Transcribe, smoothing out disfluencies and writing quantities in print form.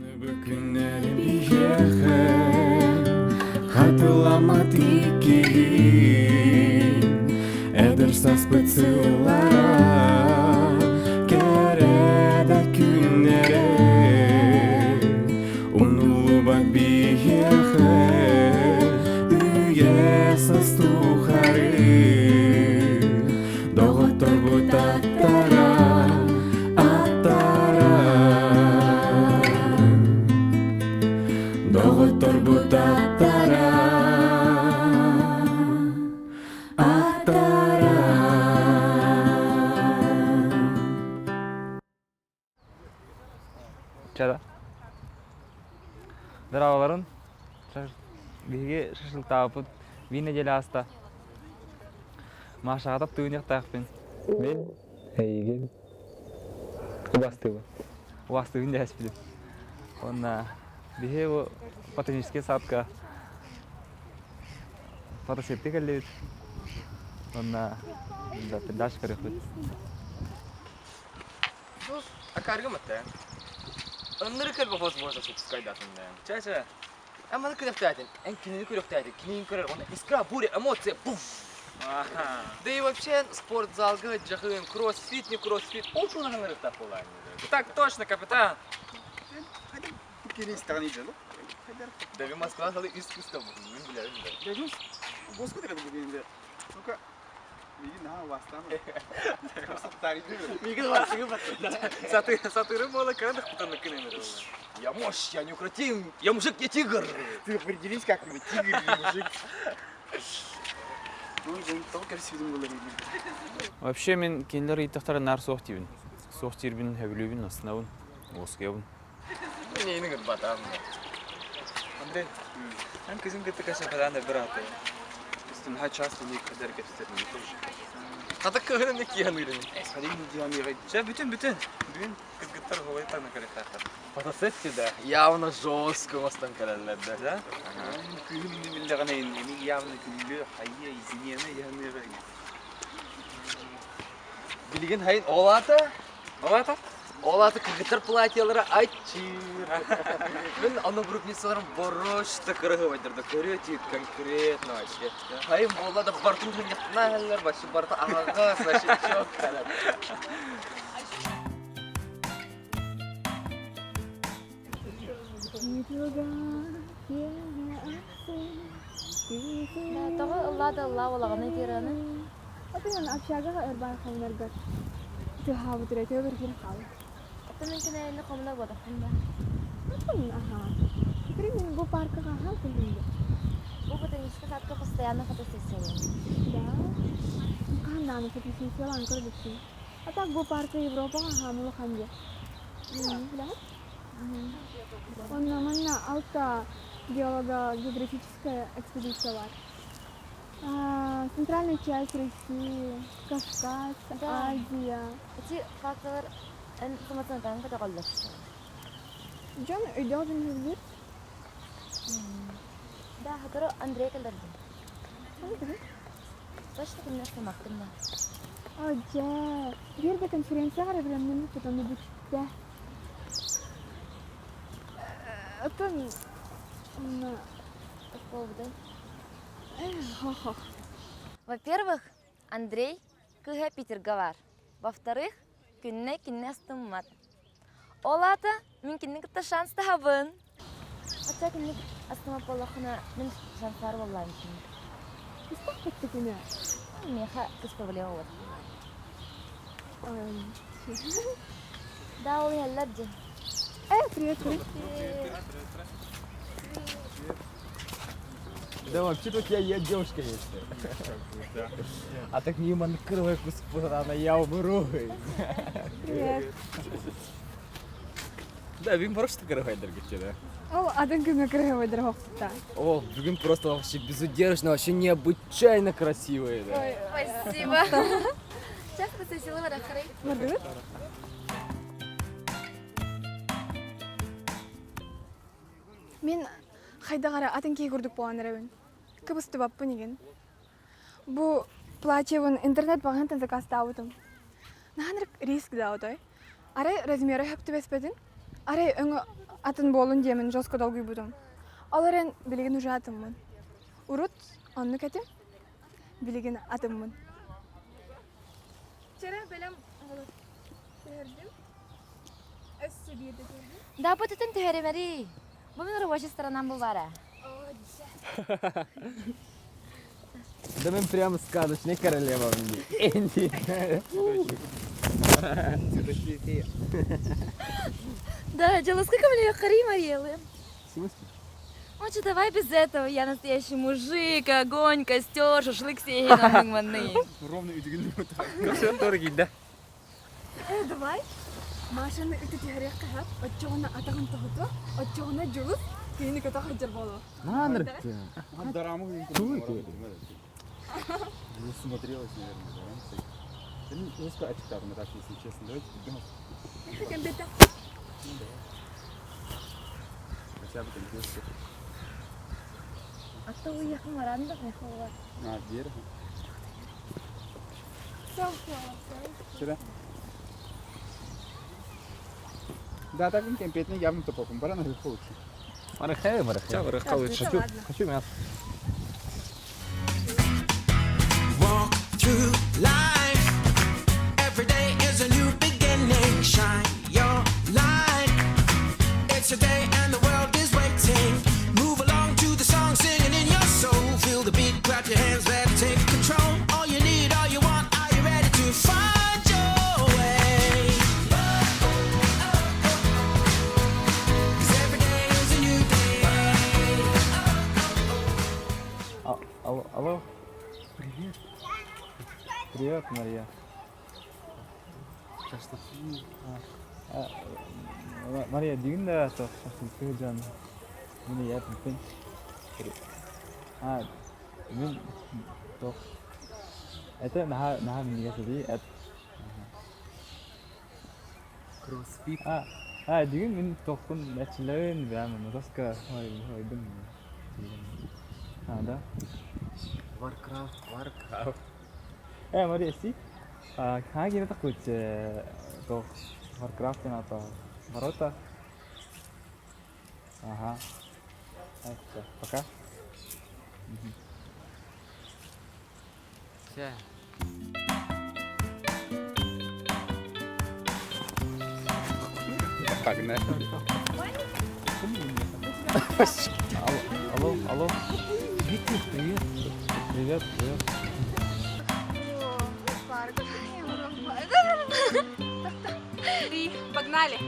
Bugünleri bir hatırlamadık ki Edersaz bıçılara Kerede günlere Unulu bak bir Üye sastuharı Doğutor bu tattara Doğutor bu tattara Çada. Darawaların biге şaşılık tapıp vine jeli asta. Maşağa tap tüyünük taqpin. Men әйгел убастыбы. Уастыгын дәспилим. Онна биге о ботанический садка. Фотосетке келдибит. Онна да педаш керекпит. Sus, akargı mı te? Onları kırba fosforsa süt kaydatında. Çaysa. Ama ne kırıktaydın? En kinini kırıktaydın. Kinini kırır. Ona iskra бури эмоции. Пуф. Да и вообще спортзалга, джахын, кроссфит, не кроссфит. Очень много нарықтап болайын. Так точно, капитан. Да вы Москва стали искусство. Мен білерім де. Господи, это будет. Ну-ка, види на вастан. Мигін васығы баттı. Сатыры бола кадық бұтанны кінемір. Я мощь, я неукротим. Я мужик, я тигр. Ты определись как-нибудь, тигр или мужик. Ну, он только красивым был. Вообще мен кенлер иттақтары нар соқ дейбін. Соқ дейбін, әбілубін, астынауын, осқиябын. Нейін ғыр батам. Андрей, sen kızın gıtı kaşa falan da bir atı. Üstün ha часто не kadar gösterin тоже. Hatta kıhırın ne ki yanıydın? Eskalin diyanı. Şey bütün. Bugün kız gıtlar havayı tanı kare takar. Фотосессия, да? Явно жестко у вас там королет, да? Да? Күлімді білдіғана енді явно күлі хайы изінені яны ғай. Билген хайын олаты? Олаты? Олаты кыгытыр платьялары айтчыр. Мен аны группницаларым борышты кырығы байдырды. Көрет конкретно вообще. Хайын олады бартын жөнеттіна әлілер, башы барты ағағыз, вообще чок кәрәт. Тағы ыллады ылла олағаны кераны. Атынан общага эрбай хавнаргар. Тыхабы тирәтә бер кир хал. Аты мөмкин әле комлар буда. Атын аха. Кирин бу паркка хал килдинде. Бу ботанический садка постоянно фотосессия. Да. Каннаны фотосессия анкар битти. Атак бу паркка Европага хамылы ханҗа. Да? Он манна алта геолого-географическая экспедиция бар. Центральная часть России, Кавказ, Да. Азия. Эти факторлар информационный ката калдышты. Жон өйдө жүрүп. Да, хатыры Андрей келдерди. Точно кимне сымактым да. Ожа, бир конференцияга регламентни тутаны бүтте. Атын По поводу. ха-ха. Во-первых, Андрей кыга Питерга бар. Во-вторых, кинне астыммат. Олата мен кинне кытта шанс табын. Ата кинне астыма полохына мен шанслар боллайм. Истак кеттикине. Меха кыз проблема бар. Да, ол ялладжи. Привет. Да вообще тут я девушка есть. А так мимо накрывай господа, она я умру. Привет. Да, він просто кыргай дергече, да. Ол адын кыме кыргай дыргокта. О, бүгін просто вообще безудержно, вообще необычайно красивые, да. Спасибо. Сейчас фотосессия бар ахыры. Мырдыр? Мен хайдагара атын кей көрдүк болған рабын. Кыбысты баппын еген. Бу платьевын интернет багантан заказ табытым. Наханрык риск да отой. Арай размеры хөптү беспедин. Арай өңө атын болун демен жоско долгуй будум. Оларен билеген уже атыммын. Урут, онны кетем, билеген атыммын. Чара белем тердим. Өссө бирде тердим. Да потытын төһөрөмери. Бу мен рабочий сторонам был бара. Да мы прямо сказочная королева мне. Энди. Да, дело сколько мне хари Мариэлы. В смысле? Лучше давай без этого. Я настоящий мужик, огонь, костер, шашлык сеян, маны. Ровно үдігін не отыр. Все дорогие, да? Давай. Машины үтө тигерек кахап, отчогона атагын тохото, отчогона жулус, кийини ката хаджар боло. Наныртты. Дарамы үйін Туй көрді. ты. Не смотрелась, наверное, да? Я не скажу, очкарно, так, если честно. Давайте берем Кембета. хотя бы там 200. А то уехал Маранда, приехала. На берег. Саука. Да, так он кемпетный явно топоком. Барана легко лучше. Марахай, марахай. Хочу мясо. Walk through life. Every day is a new beginning. Shine your light. It's a day and the world is waiting. Move along to the song, singing in your soul. Feel the beat, clap your hands, let's take control. All you need, all you want, are you ready to find your way? 'Cause every day is a new day. Алло. Привет. Привет, Мария. Мария, дигин да то шашлык жан. Мені япын пен. Мен то. Это наха мне говори, это Кроссфит. дигин мен токун началын прямо доска ойдым. Да. Warcraft. Мария, си. Хаги это хоть то Warcraft на то ворота. Ага. Все, пока. Все. Погнали. Алло. Привет. Привет. Погнали.